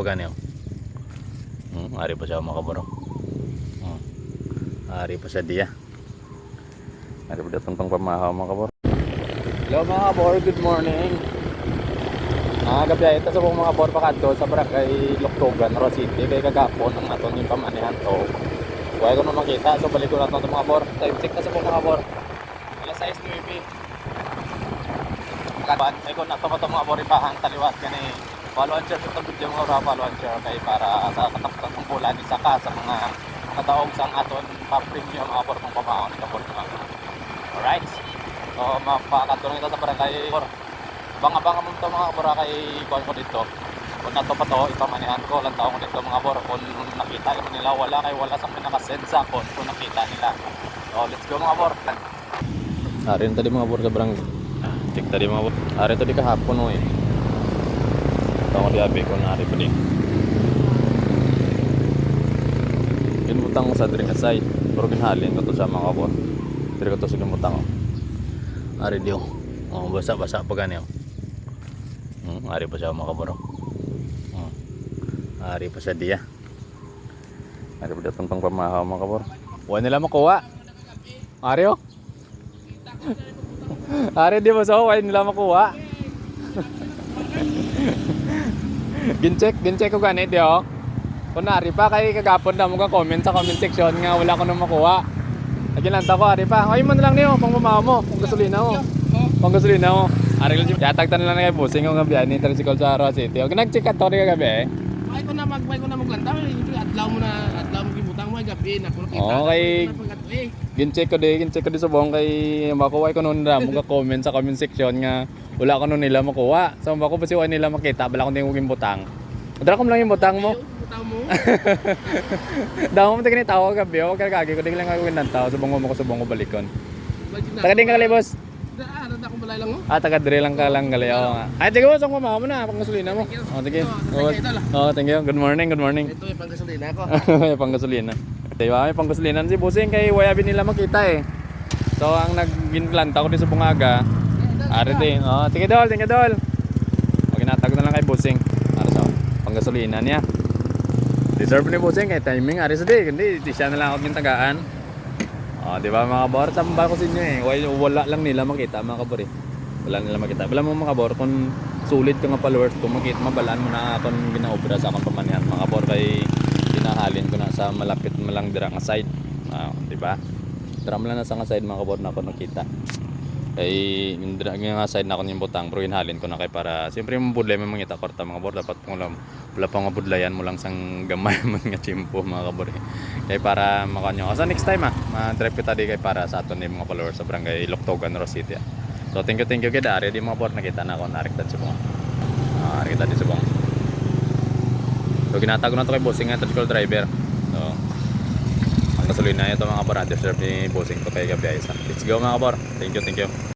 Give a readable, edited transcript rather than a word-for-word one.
Ganyan. Ari pa siya mga kabor. Ari pa siya diya. Ari pa datang pang pamahaw mga kabor. Hello mga kabor, good morning. Gabi ito sa mga kabor pakadto sa barangay Loktogan, Roa City. Kay kagapon ang aton yung pamanihan to. Huwag ko na makita, so balik ko na ito mga kabor. Time check na sa mga kabor. Alas 6:09. Kaban, ay ko na ito mga kabor ipahan taliwat gani. Follow and share sa video mga kabor, follow and share kay para sa katapusan ng bulan ni saka sa mga kataong sang aton pa-premium mga kabor kung pamaon ito kabor. Alright. So mapakatulong ito sa barangay kabor. Banga-banga mo ito mga kabor kay kuhan ko dito. Kung nato pa to, ipamanihan ko lang taong dito mga kabor. Kung nakita nila wala kay wala sa pinakasend sa kung nakita nila. So let's go mga kabor. Arin tadi mga kabor sa barangay. Check tadi mga kabor. Arin tadi kahapon o eh. Tawag di abi ko na ari pa din. Ginutang sa drink aside. Pero ginhalin ko to sa mga kabor. Dire ko to sa ginutang. Ari dio. Oh, basa-basa pa ganyan. Ari pa siya mga kabor. Ari pa siya diya. Ari pa datang pang pamahaw mga kabor. Huwag nila makuha. Ari oh. Ari di ba so? Huwag nila makuha. Gincheck ko ganit yo. Kung nari pa kay kagapon na mo ka comment sa comment section nga wala ko nang makuha. Naginanta ko ari pa. Ay mo na lang niyo pang pamahaw mo, pang gasolina mo. Pang gasolina mo. Ari lang yatag tan lang kay busing ko gabi ni tricycle sa Roa City. Og nag-check ka to gabi. Ay ko na maglantaw, adlaw mo gibutang mo gabi na ko kita. Okay. Gincheck ko di sa buong kay makuha ko noon ra mo ka comment sa comment section nga wala ko noon nila makuha. So bako pa si nila makita bala ko tingog butang. Dala ko lang yung butang mo. Butang mo. Daw mo tigni tawo gabi o kagagi ko lang gawin nang tao subong mo ko subong ko balikon. Taga din ka libos. Arad ako balay lang mo. Taga-dre lang ka lang gali ako nga. Ay, tiga mo, saan mamaw mo na, pang gasolina mo. Sige. Thank you. Good morning. Ito yung panggasolina ko. May pang gasolina. Diba, may pang gasolina si Busing kay wayabi nila makita eh. So, ang nag-ginplanta ko din sa Bungaga. Ari din. Sige dol. Ginatag na lang kay Busing. Para sa pang gasolina niya. Deserve ni Busing kay timing. Ari sa di. Hindi siya na lang ako gintagaan. Di ba mga kabor? Samba ko sa inyo eh. Wala lang nila makita mga kabor eh. Wala nila makita. Wala mo mga kabor kung sulit ka nga followers kung makita mabalaan mo na akong ginaobra sa akong pamanihan mga kabor kay hinahalin ko na sa malapit malang dira nga side. Di ba? Dram lang na sa nga side mga kabor na ako nakita. Kay dira nga side na ako yung butang pero hinhalin ko na kay para siyempre yung budlay mo mangita korta mga kabor dapat kung wala pa nga budlayan mo lang sang gamay mga chimpo mga kabor eh. Kay para makanyo. Sa next time ma-drive kita di kay para sa aton ni mga followers sa barangay Loktogan, Roa City. So thank you kay Dari di mga kabor nakita na ako narekta sa bunga. Nakita di sa bunga. So ginatago na to kay Bossing nga tricycle driver. So ang gasolina ito mga kabor, serve ni Bossing to kay gabi isa. Let's go mga kabor. Thank you.